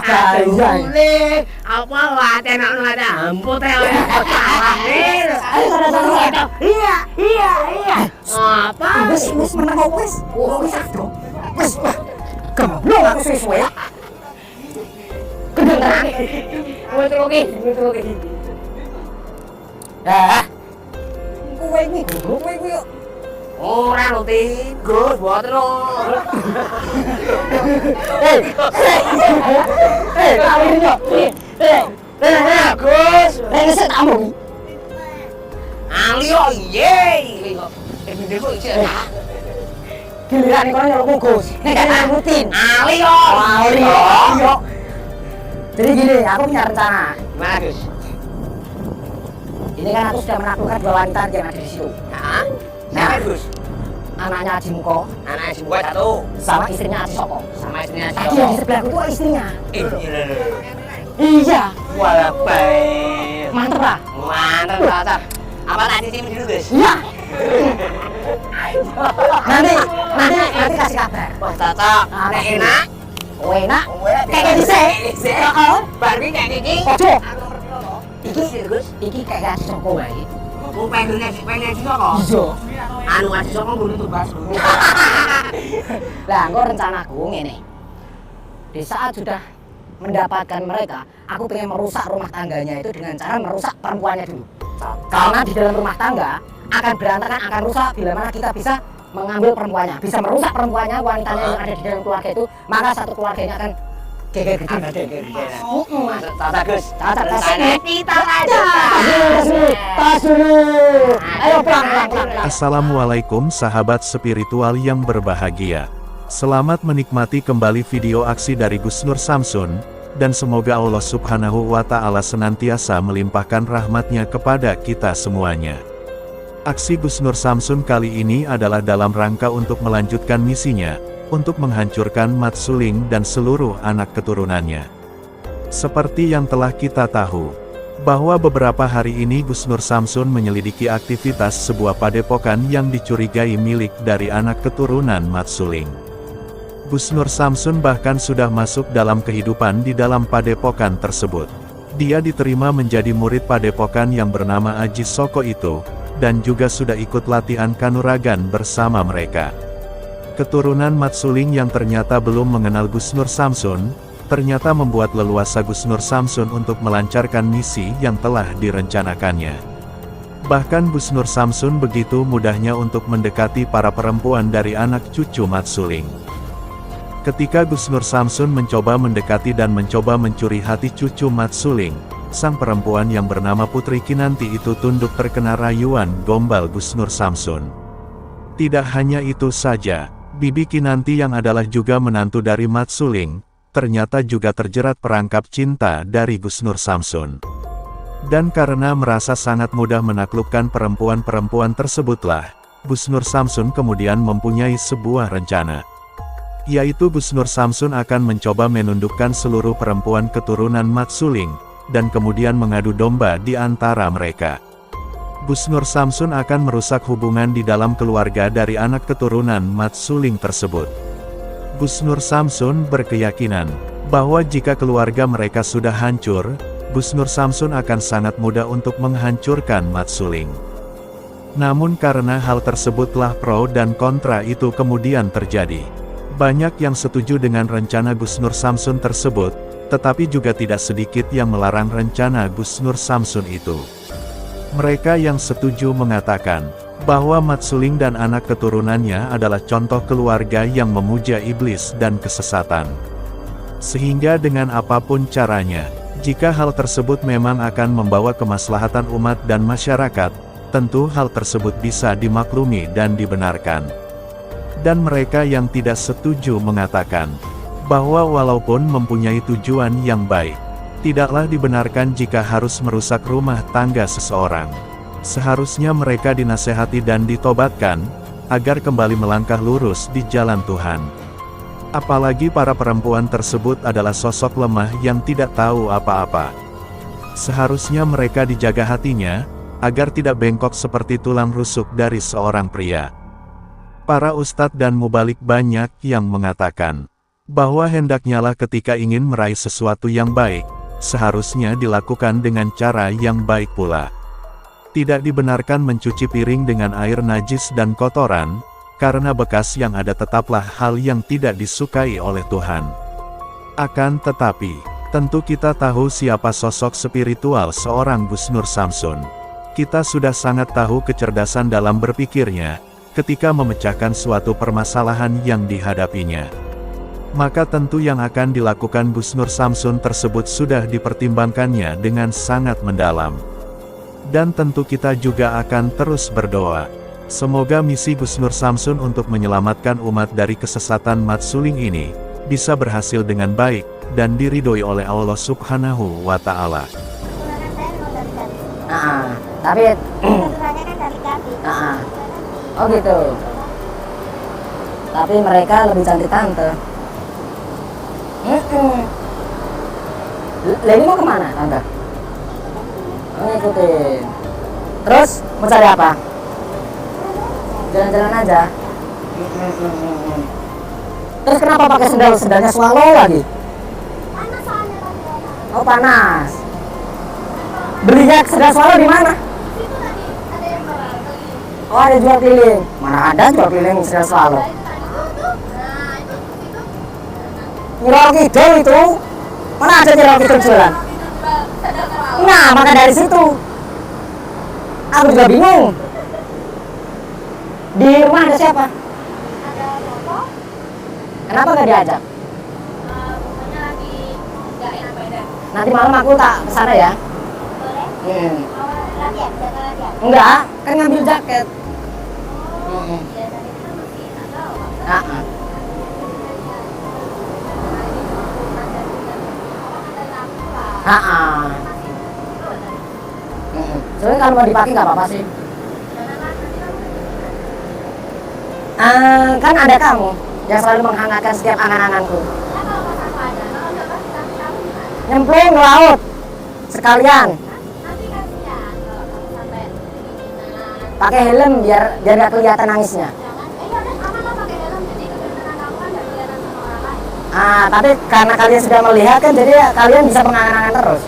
Boleh. Apa waten ada ampun teh. Iya. Apa? Wis meneng kok wis. Wis adoh. Wis. Kemblong aku suwe-suwe. Kedengeran. Wis terus iki. Kowe iki goblok kowe iki. Ora lho Gus, boten lho. Kawinnya. Gus. Sik tamu. Ali yo iye. Iki kok iki. Giliran kono nyeluk Gus. Nek kan rutin. Ali yo. Yo. Jadi gini, aku punya rencana. Gimana Gus? Ini kan aku sudah menaklukkan dua wanita yang ada di situ. Nah, Nah, Gus. anaknya Haji Muko Anak si gua satu. sama istrinya Haji Soko. Sama istrinya si Tadi yang di sebelahku itu istrinya. Iya. Iya, Wala baik. mantep lah. Mantap, mantap. Apa tadi sih dulu, Gus? Iya. nanti kasih kabar. Wah, cocok. Nek enak. Oh enak. Kayak dhisik. Heeh. Barbie kayak gini. Ojo. Iki Gus. Iki kayak Haji Soko wae. Mau pengennya si Soko. Iya. Anu Haji Soko kudu tugas dulu. Lah, engko rencanaku ngene. Di saat sudah mendapatkan mereka, aku pengen merusak rumah tangganya itu dengan cara merusak perempuannya dulu. Karena di dalam rumah tangga akan berantakan, akan rusak bila mana kita bisa mengambil perempuannya, bisa merusak perempuannya, wanitanya yang ada di dalam keluarga itu, maka satu keluarganya akan geger gede. Tata Gus. Tata Rencana kita aja. Tas dulu. Ayo pelan. Assalamualaikum sahabat spiritual yang berbahagia. Selamat menikmati kembali video aksi dari Gus Nur Samsun, dan semoga Allah Subhanahu wa Ta'ala senantiasa melimpahkan rahmatnya kepada kita semuanya. Aksi Gus Nur Samsun kali ini adalah dalam rangka untuk melanjutkan misinya, untuk menghancurkan Mat Suling dan seluruh anak keturunannya. Seperti yang telah kita tahu, bahwa beberapa hari ini Gus Nur Samsun menyelidiki aktivitas sebuah padepokan yang dicurigai milik dari anak keturunan Mat Suling. Gus Nur Samsun bahkan sudah masuk dalam kehidupan di dalam padepokan tersebut. Dia diterima menjadi murid padepokan yang bernama Haji Soko itu, dan juga sudah ikut latihan kanuragan bersama mereka. Keturunan Mat Suling yang ternyata belum mengenal Gus Nur Samsun, ternyata membuat leluasa Gus Nur Samsun untuk melancarkan misi yang telah direncanakannya. Bahkan Gus Nur Samsun begitu mudahnya untuk mendekati para perempuan dari anak cucu Mat Suling. Ketika Gus Nur Samsun mencoba mendekati dan mencoba mencuri hati cucu Mat Suling, sang perempuan yang bernama Putri Kinanti itu tunduk terkena rayuan gombal Gus Nur Samsun. Tidak hanya itu saja, Bibi Kinanti yang adalah juga menantu dari Mat Suling, ternyata juga terjerat perangkap cinta dari Gus Nur Samsun. Dan karena merasa sangat mudah menaklukkan perempuan-perempuan tersebutlah, Gus Nur Samsun kemudian mempunyai sebuah rencana. Yaitu Gus Nur Samsun akan mencoba menundukkan seluruh perempuan keturunan Mat Suling, dan kemudian mengadu domba di antara mereka. Gus Nur Samsun akan merusak hubungan di dalam keluarga dari anak keturunan Mat Suling tersebut. Gus Nur Samsun berkeyakinan bahwa jika keluarga mereka sudah hancur, Gus Nur Samsun akan sangat mudah untuk menghancurkan Mat Suling. Namun karena hal tersebutlah pro dan kontra itu kemudian terjadi. Banyak yang setuju dengan rencana Gus Nur Samsun tersebut, tetapi juga tidak sedikit yang melarang rencana Gus Nur Samsun itu. Mereka yang setuju mengatakan bahwa Mat Suling dan anak keturunannya adalah contoh keluarga yang memuja iblis dan kesesatan. Sehingga dengan apapun caranya, jika hal tersebut memang akan membawa kemaslahatan umat dan masyarakat, tentu hal tersebut bisa dimaklumi dan dibenarkan. Dan mereka yang tidak setuju mengatakan bahwa walaupun mempunyai tujuan yang baik, tidaklah dibenarkan jika harus merusak rumah tangga seseorang. Seharusnya mereka dinasehati dan ditobatkan, agar kembali melangkah lurus di jalan Tuhan. Apalagi para perempuan tersebut adalah sosok lemah yang tidak tahu apa-apa. Seharusnya mereka dijaga hatinya, agar tidak bengkok seperti tulang rusuk dari seorang pria. Para ustadz dan mubalik banyak yang mengatakan Bahwa hendaknyalah ketika ingin meraih sesuatu yang baik, seharusnya dilakukan dengan cara yang baik pula. Tidak dibenarkan mencuci piring dengan air najis dan kotoran, karena bekas yang ada tetaplah hal yang tidak disukai oleh Tuhan. Akan tetapi, tentu kita tahu siapa sosok spiritual seorang Gus Nur Samsun. Kita sudah sangat tahu kecerdasan dalam berpikirnya, ketika memecahkan suatu permasalahan yang dihadapinya. Maka tentu yang akan dilakukan Gus Nur Samsun tersebut sudah dipertimbangkannya dengan sangat mendalam. Dan tentu kita juga akan terus berdoa. Semoga misi Gus Nur Samsun untuk menyelamatkan umat dari kesesatan matsuling ini, bisa berhasil dengan baik, dan diridhoi oleh Allah Subhanahu wa Ta'ala. Tapi oh gitu. Tapi mereka lebih cantik tante. Leni mau kemana tante? Ngikutin. Terus mau cari apa? Jalan-jalan aja. Terus kenapa pakai sendalnya swallow lagi? Panas soalnya tadi. Oh panas. Belinya sendal swallow di mana? Situ tadi ada yang beli. Oh ada jual keliling. Mana ada jual keliling sendal swallow? Nah itu situ. Nyirol Kidul itu. Mana ada Nyirol Kidul jualan? Nah, maka dari situ aku juga bingung. Di rumah ada siapa? Ada foto. Kenapa gak diajak? Pokoknya lagi nggak enak badan. Nanti malam aku tak kesana ya. Boleh. Mau latihan, jaga latihan. Enggak, kan ngambil jaket. Oh, iya tadi kan masih ada waktu. Nah, soalnya kalau mau dipakai nggak apa-apa sih. Kan ada kamu yang selalu menghangatkan setiap angan-anganku. Nyemplung ke laut sekalian. Pakai helm biar nggak kelihatan nangisnya. Tapi karena kalian sudah melihat kan, jadi kalian bisa mengangan-angan terus.